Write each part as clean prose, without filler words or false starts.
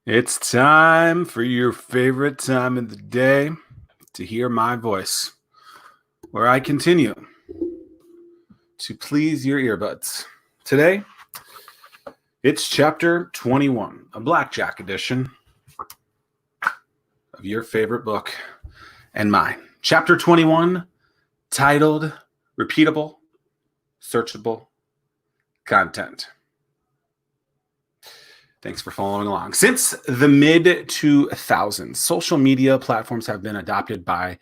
It's time for your favorite time of the day to hear my voice, where I continue to please your earbuds. Today, it's chapter 21, a blackjack edition of your favorite book and mine. Chapter 21, titled Repeatable, Searchable Content. Thanks for following along. Since the mid-2000s, social media platforms have been adopted by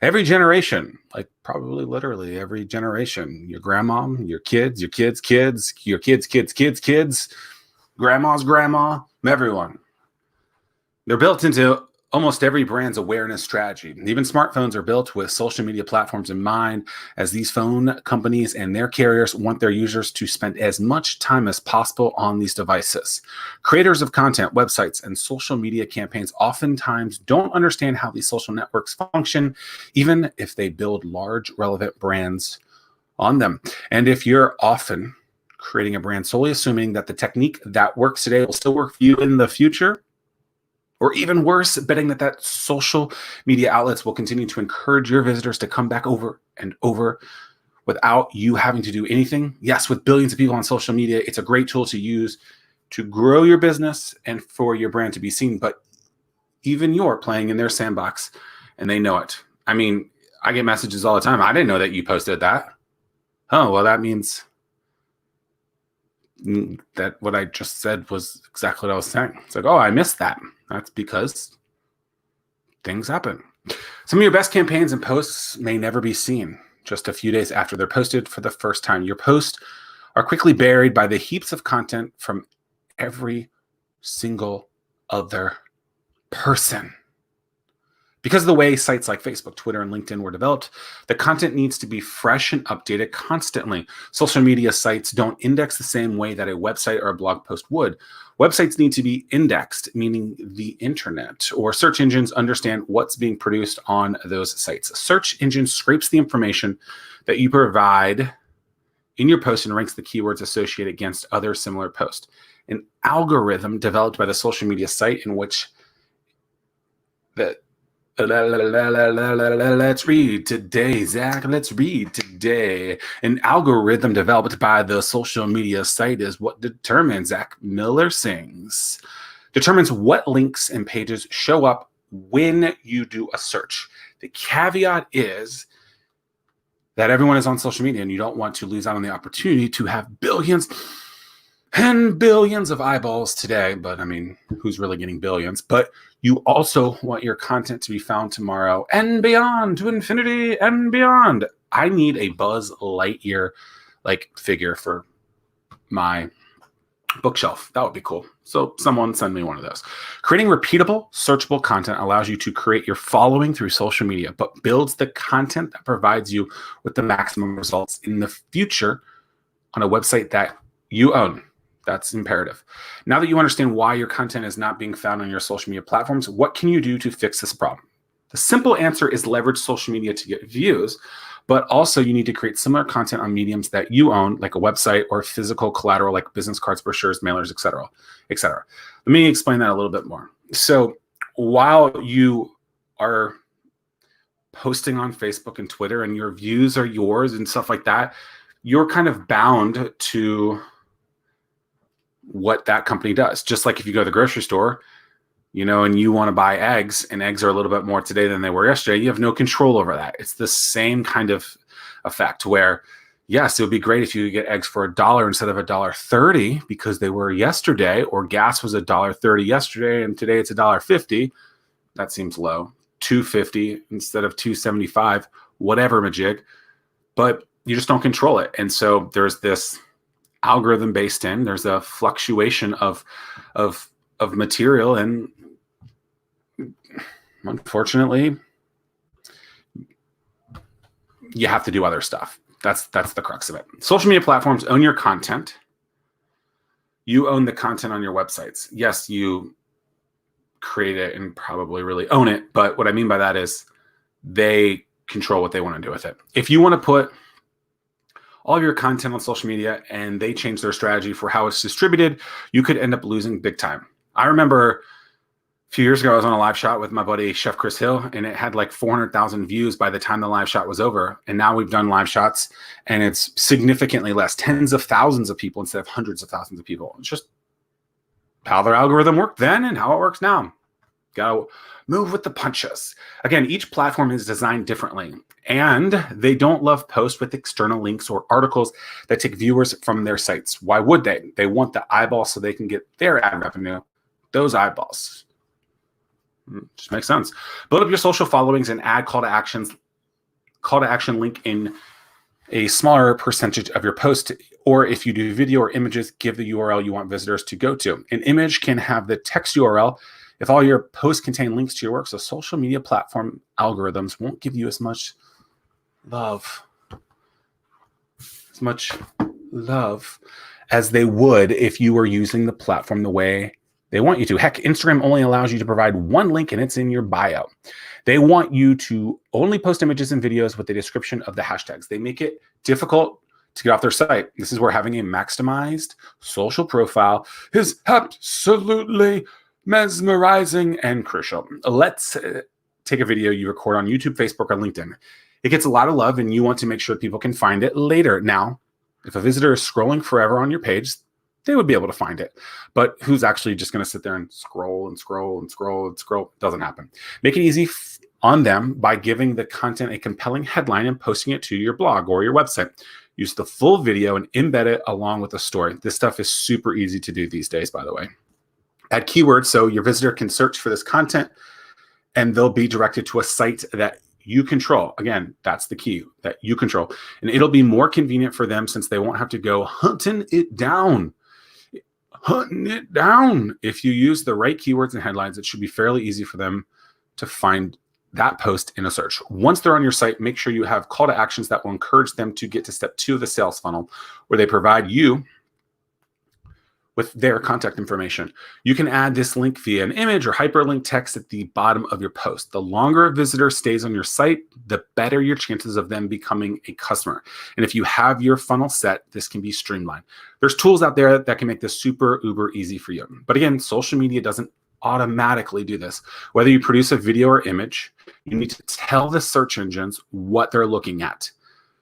every generation, like probably literally every generation. Your grandma, your kids, your kids' kids, your kids' kids' kids' kids, grandma's grandma, everyone. They're built into almost every brand's awareness strategy. Even smartphones are built with social media platforms in mind, as these phone companies and their carriers want their users to spend as much time as possible on these devices. Creators of content, websites, and social media campaigns oftentimes don't understand how these social networks function, even if they build large, relevant brands on them. And if you're often creating a brand solely assuming that the technique that works today will still work for you in the future, or even worse, betting that social media outlets will continue to encourage your visitors to come back over and over without you having to do anything. Yes, with billions of people on social media, it's a great tool to use to grow your business and for your brand to be seen. But even you're playing in their sandbox and they know it. I mean, I get messages all the time. I didn't know that you posted that. Oh, well, that means that what I just said was exactly what I was saying. It's like, oh, I missed that. That's because things happen. Some of your best campaigns and posts may never be seen just a few days after they're posted for the first time. Your posts are quickly buried by the heaps of content from every single other person. Because of the way sites like Facebook, Twitter, and LinkedIn were developed, the content needs to be fresh and updated constantly. Social media sites don't index the same way that a website or a blog post would. Websites need to be indexed, meaning the internet or search engines understand what's being produced on those sites. A search engine scrapes the information that you provide in your post and ranks the keywords associated against other similar posts. An algorithm developed by the social media site in which let's read today, Zach. Let's read today. An algorithm developed by the social media site is what determines, Zack Miller sings, determines what links and pages show up when you do a search. The caveat is that everyone is on social media and you don't want to lose out on the opportunity to have billions and billions of eyeballs today. But I mean, who's really getting billions? But you also want your content to be found tomorrow and beyond, to infinity and beyond. I need a Buzz Lightyear like figure for my bookshelf. That would be cool. So someone send me one of those. Creating repeatable, searchable content allows you to create your following through social media, but builds the content that provides you with the maximum results in the future on a website that you own. That's imperative. Now that you understand why your content is not being found on your social media platforms, what can you do to fix this problem? The simple answer is leverage social media to get views, but also you need to create similar content on mediums that you own, like a website or physical collateral like business cards, brochures, mailers, etc., etc. Let me explain that a little bit more. So while you are posting on Facebook and Twitter and your views are yours and stuff like that, you're kind of bound to what that company does. Just like if you go to the grocery store, and you want to buy eggs, and eggs are a little bit more today than they were yesterday, you have no control over that. It's the same kind of effect where, yes, it would be great if you could get eggs for $1 instead of $1.30 because they were yesterday, or gas was $1.30 yesterday and today it's $1.50. That seems low. $2.50 instead of $2.75, whatever, majig. But you just don't control it. And so there's this algorithm based in, there's a fluctuation of material, and unfortunately you have to do other stuff. That's the crux of it. Social media platforms own your content. You own the content on your websites. Yes, you create it and probably really own it, but what I mean by that is they control what they want to do with it. If you want to put all of your content on social media and they change their strategy for how it's distributed, you could end up losing big time. I remember few years ago, I was on a live shot with my buddy Chef Chris Hill, and it had like 400,000 views by the time the live shot was over. And now we've done live shots, and it's significantly less, tens of thousands of people instead of hundreds of thousands of people. It's just how their algorithm worked then and how it works now. Go move with the punches. Again, each platform is designed differently, and they don't love posts with external links or articles that take viewers from their sites. Why would they? They want the eyeballs so they can get their ad revenue, those eyeballs. Just makes sense. Build up your social followings and add call to action link in a smaller percentage of your post. Or if you do video or images, give the URL you want visitors to go to. An image can have the text URL if all your posts contain links to your work. So social media platform algorithms won't give you as much love as they would if you were using the platform the way they want you to. Heck, Instagram only allows you to provide one link, and it's in your bio. They want you to only post images and videos with the description of the hashtags. They make it difficult to get off their site. This is where having a maximized social profile is absolutely mesmerizing and crucial. Let's take a video you record on YouTube, Facebook, or LinkedIn. It gets a lot of love, and you want to make sure people can find it later. Now, if a visitor is scrolling forever on your page, they would be able to find it. But who's actually just going to sit there and scroll and scroll and scroll and scroll? It doesn't happen. Make it easy on them by giving the content a compelling headline and posting it to your blog or your website. Use the full video and embed it along with the story. This stuff is super easy to do these days, by the way. Add keywords so your visitor can search for this content, and they'll be directed to a site that you control. Again, that's the key, that you control. And it'll be more convenient for them since they won't have to go hunting it down. If you use the right keywords and headlines, it should be fairly easy for them to find that post in a search. Once they're on your site, make sure you have call to actions that will encourage them to get to step 2 of the sales funnel, where they provide you with their contact information. You can add this link via an image or hyperlink text at the bottom of your post. The longer a visitor stays on your site, the better your chances of them becoming a customer. And if you have your funnel set, this can be streamlined. There's tools out there that can make this super uber easy for you. But again, social media doesn't automatically do this. Whether you produce a video or image, you need to tell the search engines what they're looking at.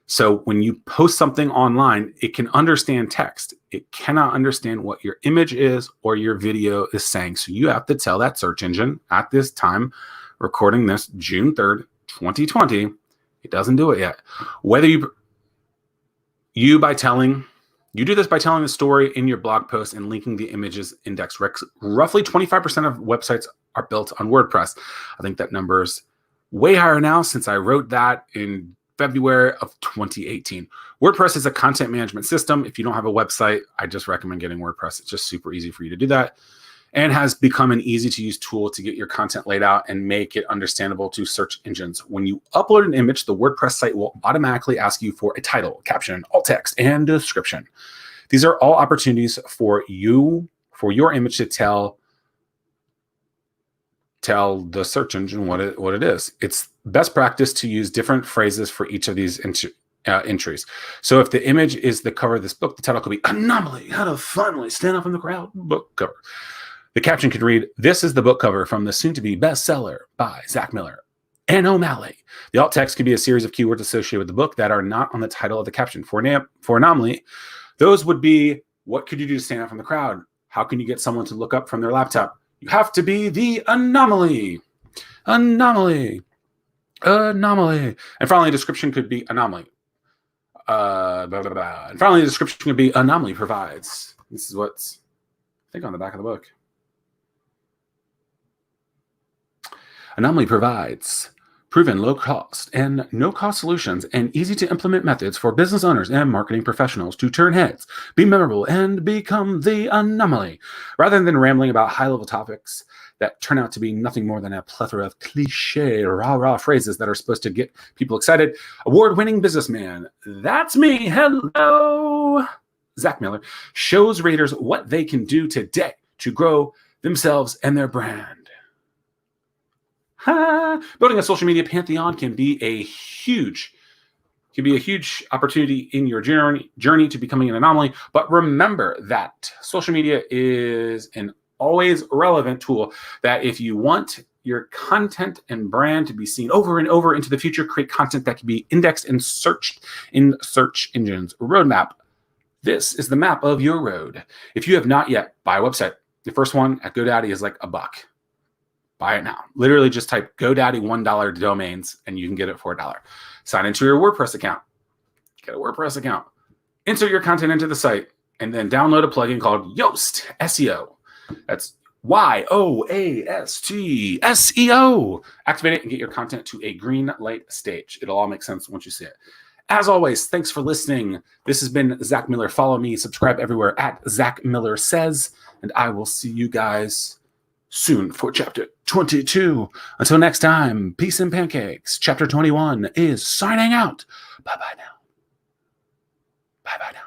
So when you post something online, it can understand text. It cannot understand what your image is or your video is saying. So you have to tell that search engine at this time, recording this June 3rd, 2020, it doesn't do it yet. Whether you do this by telling the story in your blog post and linking the images index. Roughly 25% of websites are built on WordPress. I think that number is way higher now since I wrote that in February of 2018. WordPress is a content management system. If you don't have a website, I just recommend getting WordPress. It's just super easy for you to do that, and has become an easy to use tool to get your content laid out and make it understandable to search engines. When you upload an image, the WordPress site will automatically ask you for a title, caption, alt text, and description. These are all opportunities for your image to tell the search engine what it is. It's best practice to use different phrases for each of these entries. So if the image is the cover of this book, the title could be Anomaly, How to Finally Stand Up in the Crowd book cover. The caption could read, this is the book cover from the soon-to-be bestseller by Zack Miller, Anomaly. The alt text could be a series of keywords associated with the book that are not on the title of the caption. For Anomaly, those would be, what could you do to stand out from the crowd? How can you get someone to look up from their laptop? You have to be the anomaly. Anomaly. Anomaly. And finally, description could be anomaly. And finally, the description could be Anomaly provides. This is what's, I think, on the back of the book. Anomaly provides proven low cost and no cost solutions and easy to implement methods for business owners and marketing professionals to turn heads, be memorable, and become the anomaly. Rather than rambling about high level topics that turn out to be nothing more than a plethora of cliché, rah-rah phrases that are supposed to get people excited, award-winning businessman, that's me, hello, Zack Miller, shows readers what they can do today to grow themselves and their brand. Building a social media pantheon can be a huge opportunity in your journey to becoming an anomaly. But remember that social media is an always relevant tool that if you want your content and brand to be seen over and over into the future, create content that can be indexed and searched in search engines. Roadmap. This is the map of your road. If you have not yet, buy a website. The first one at GoDaddy is like $1. Buy it now. Literally just type GoDaddy $1 domains and you can get it for $1. Sign into your WordPress account. Get a WordPress account. Insert your content into the site and then download a plugin called Yoast SEO. That's Yoast SEO. Activate it and get your content to a green light stage. It'll all make sense once you see it. As always, thanks for listening. This has been Zack Miller. Follow me, subscribe everywhere at Zack Miller Says, and I will see you guys soon for chapter 22. Until next time, peace and pancakes. Chapter 21 is signing out. Bye-bye now. Bye-bye now.